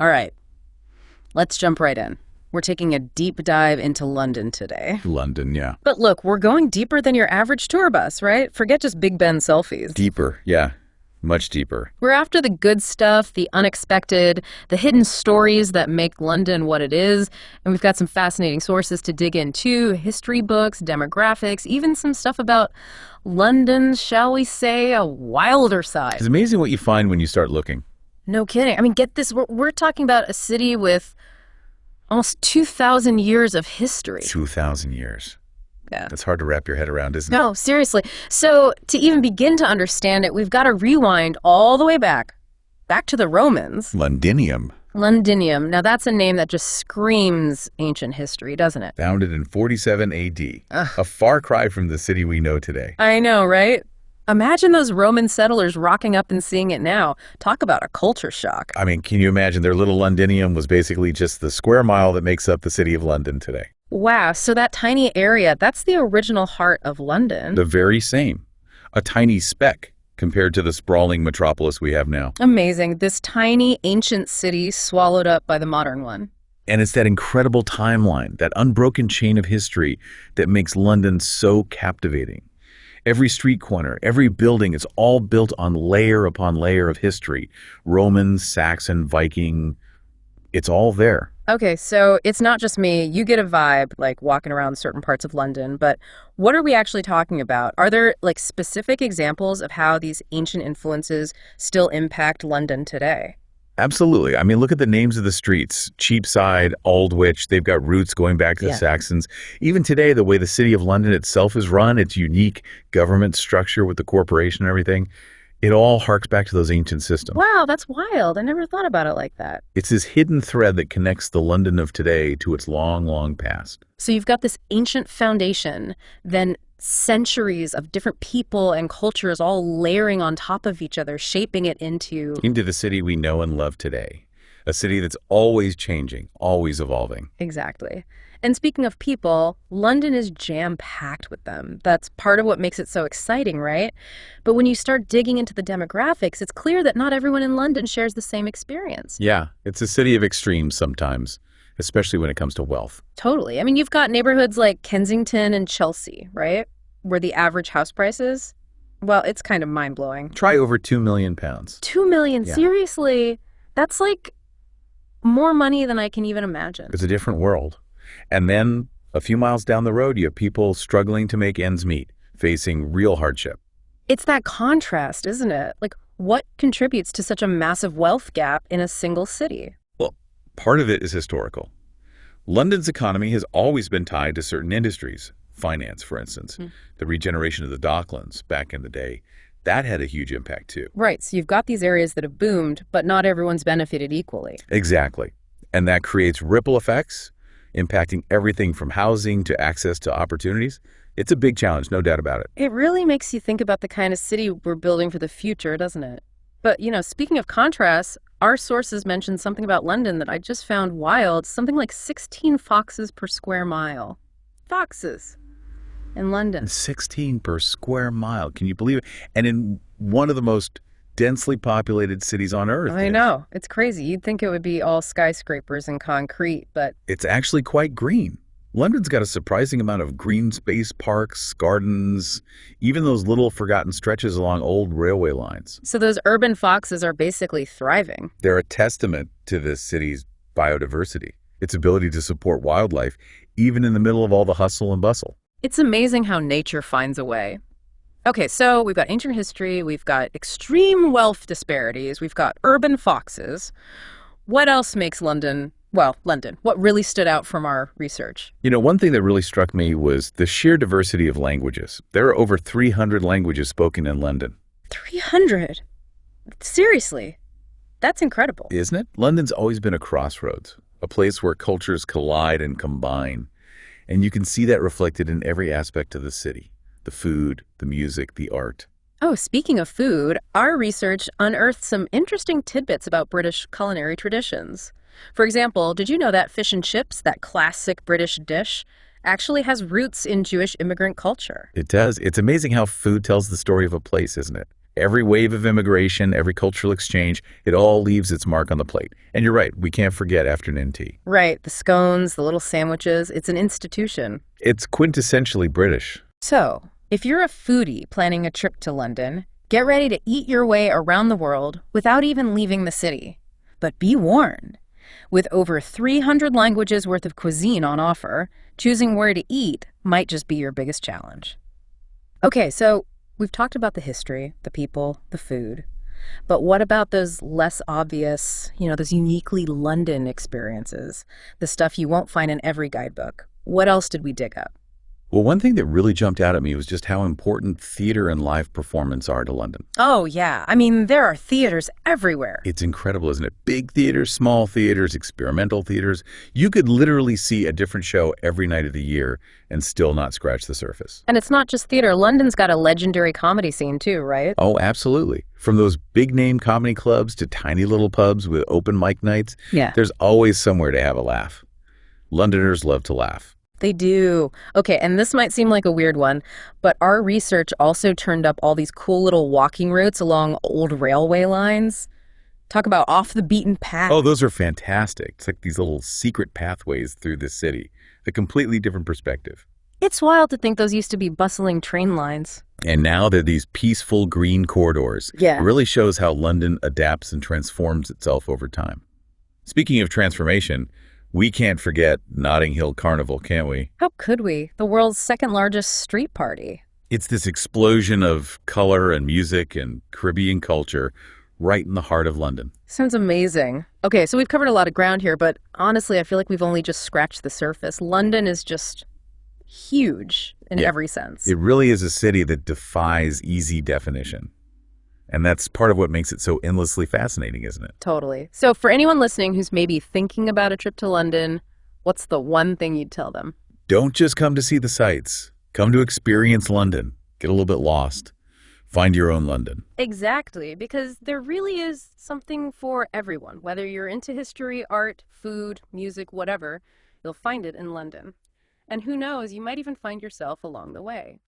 All right, let's jump right in. We're taking a deep dive into London today. London, yeah. But look, we're going deeper than your average tour bus, right? Forget just Big Ben selfies. Deeper, yeah. Much deeper. We're after the good stuff, the unexpected, the hidden stories that make London what it is. And we've got some fascinating sources to dig into, history books, demographics, even some stuff about London's, shall we say, a wilder side. It's amazing what you find when you start looking. No kidding. I mean, get this. We're talking about a city with almost 2,000 years of history. 2,000 years. Yeah. That's hard to wrap your head around, isn't it? No, seriously. So to even begin to understand it, we've got to rewind all the way back to the Romans. Londinium. Londinium. Now that's a name that just screams ancient history, doesn't it? Founded in 47 AD. A far cry from the city we know today. I know, right? Imagine those Roman settlers rocking up and seeing it now. Talk about a culture shock. I mean, can you imagine their little Londinium was basically just the square mile that makes up the city of London today? Wow, so that tiny area, that's the original heart of London. The very same. A tiny speck compared to the sprawling metropolis we have now. Amazing. This tiny ancient city swallowed up by the modern one. And it's that incredible timeline, that unbroken chain of history that makes London so captivating. Every street corner, every building is all built on layer upon layer of history. Roman, Saxon, Viking, it's all there. Okay, so it's not just me. You get a vibe, like walking around certain parts of London, but what are we actually talking about? Are there like specific examples of how these ancient influences still impact London today? Absolutely. I mean, look at the names of the streets. Cheapside, Aldwych, they've got roots going back to the Saxons. Even today, the way the city of London itself is run, its unique government structure with the corporation and everything, it all harks back to those ancient systems. Wow, that's wild. I never thought about it like that. It's this hidden thread that connects the London of today to its long, long past. So you've got this ancient foundation, then centuries of different people and cultures all layering on top of each other, shaping it into the city we know and love today. A city that's always changing, always evolving. Exactly. And speaking of people, London is jam-packed with them. That's part of what makes it so exciting, right? But when you start digging into the demographics, it's clear that not everyone in London shares the same experience. Yeah, it's a city of extremes sometimes, especially when it comes to wealth. Totally. I mean, you've got neighborhoods like Kensington and Chelsea, right? Where the average house price is, well, it's kind of mind-blowing. Try over £2 million. 2 million? Yeah. Seriously? That's like more money than I can even imagine. It's a different world. And then a few miles down the road, you have people struggling to make ends meet, facing real hardship. It's that contrast, isn't it? Like, what contributes to such a massive wealth gap in a single city? Well, part of it is historical. London's economy has always been tied to certain industries. Finance, for instance. The regeneration of the Docklands back in the day, that had a huge impact too. Right, so you've got these areas that have boomed, but not everyone's benefited equally. Exactly. And that creates ripple effects, impacting everything from housing to access to opportunities. It's a big challenge, no doubt about it. It really makes you think about the kind of city we're building for the future, doesn't it? But, you know, speaking of contrasts, our sources mentioned something about London that I just found wild, something like 16 foxes per square mile. Foxes in London. 16 per square mile. Can you believe it? And in one of the most densely populated cities on Earth. I know. It's crazy. You'd think it would be all skyscrapers and concrete, but it's actually quite green. London's got a surprising amount of green space, parks, gardens, even those little forgotten stretches along old railway lines. So those urban foxes are basically thriving. They're a testament to the city's biodiversity, its ability to support wildlife, even in the middle of all the hustle and bustle. It's amazing how nature finds a way. Okay, so we've got ancient history, we've got extreme wealth disparities, we've got urban foxes. What else makes London, what really stood out from our research? You know, one thing that really struck me was the sheer diversity of languages. There are over 300 languages spoken in London. 300? Seriously? That's incredible. Isn't it? London's always been a crossroads, a place where cultures collide and combine. And you can see that reflected in every aspect of the city. The food, the music, the art. Oh, speaking of food, our research unearthed some interesting tidbits about British culinary traditions. For example, did you know that fish and chips, that classic British dish, actually has roots in Jewish immigrant culture? It does. It's amazing how food tells the story of a place, isn't it? Every wave of immigration, every cultural exchange, it all leaves its mark on the plate. And you're right, we can't forget afternoon tea. Right, the scones, the little sandwiches, it's an institution. It's quintessentially British. So, if you're a foodie planning a trip to London, get ready to eat your way around the world without even leaving the city. But be warned, with over 300 languages worth of cuisine on offer, choosing where to eat might just be your biggest challenge. Okay, so we've talked about the history, the people, the food. But what about those less obvious, those uniquely London experiences, the stuff you won't find in every guidebook? What else did we dig up? Well, one thing that really jumped out at me was just how important theater and live performance are to London. Oh, yeah. I mean, there are theaters everywhere. It's incredible, isn't it? Big theaters, small theaters, experimental theaters. You could literally see a different show every night of the year and still not scratch the surface. And it's not just theater. London's got a legendary comedy scene too, right? Oh, absolutely. From those big-name comedy clubs to tiny little pubs with open mic nights, Yeah. there's always somewhere to have a laugh. Londoners love to laugh. They do. Okay, and this might seem like a weird one, but our research also turned up all these cool little walking routes along old railway lines. Talk about off the beaten path. Oh, those are fantastic. It's like these little secret pathways through the city. A completely different perspective. It's wild to think those used to be bustling train lines. And now they're these peaceful green corridors. Yeah. It really shows how London adapts and transforms itself over time. Speaking of transformation, we can't forget Notting Hill Carnival, can we? How could we? The world's second largest street party. It's this explosion of color and music and Caribbean culture right in the heart of London. Sounds amazing. Okay, so we've covered a lot of ground here, but honestly, I feel like we've only just scratched the surface. London is just huge in every sense. It really is a city that defies easy definition. And that's part of what makes it so endlessly fascinating, isn't it? Totally. So for anyone listening who's maybe thinking about a trip to London, what's the one thing you'd tell them? Don't just come to see the sights. Come to experience London. Get a little bit lost. Find your own London. Exactly, because there really is something for everyone. Whether you're into history, art, food, music, whatever, you'll find it in London. And who knows, you might even find yourself along the way.